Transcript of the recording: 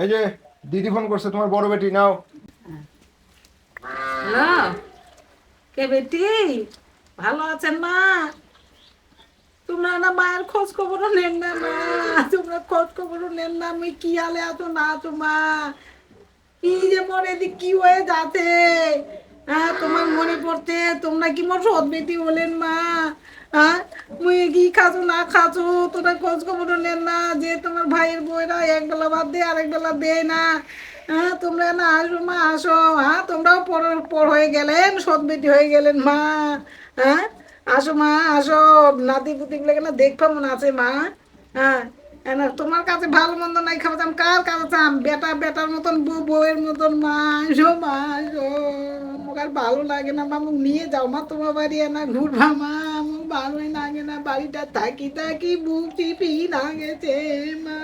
এই যে দিদি ফোন করছে, তোমার বড় বেটি, নাও। হ্যালো, কে বেটি? ভালো আছেন মা? তোমরা না মায়ের খোঁজ খবরও নেন না মা। তোমরা খোঁজ খবরও নেন না, আমি কি হালে আছো না তোমার? কি যে মনে এদিক কি হয়ে যাচ্ছে? হ্যাঁ, তোমার মনে পড়তে তোমরা কি মোর সৎ বেটি বলেন মা? হ্যাঁ, মুই কি খাচ্ছো না খাচ্ছো, তোরা খোঁজ খবরও নেন না যে তোমার ভাইয়ের বউরা এক বেলা ভাত দেয় আরেক বেলা দেয় না। হ্যাঁ, তোমরা না আসো মা, আসো। হ্যাঁ, তোমরাও পর হয়ে গেলেন, সৎ বেটি হয়ে গেলেন মা। হ্যাঁ, আসো মা, আসো। নাতি পুতি গুলো না দেখবা মনে আছে মা। হ্যাঁ, না তোমার কাছে ভালো মন্দ নাই খাওয়া চাম, কার কাছে চাম? বেটা বেটার মতন, বউ বউয়ের মতন মা। আসো মা, আসো। মোক আর ভালো লাগে না মা, মোক নিয়ে যাও মা তোমার বাড়ি, না ঘুরবা মা। মোক ভালোই লাগে না, বাড়িটা থাকি থাকি বুক টিপি লাগেছে মা।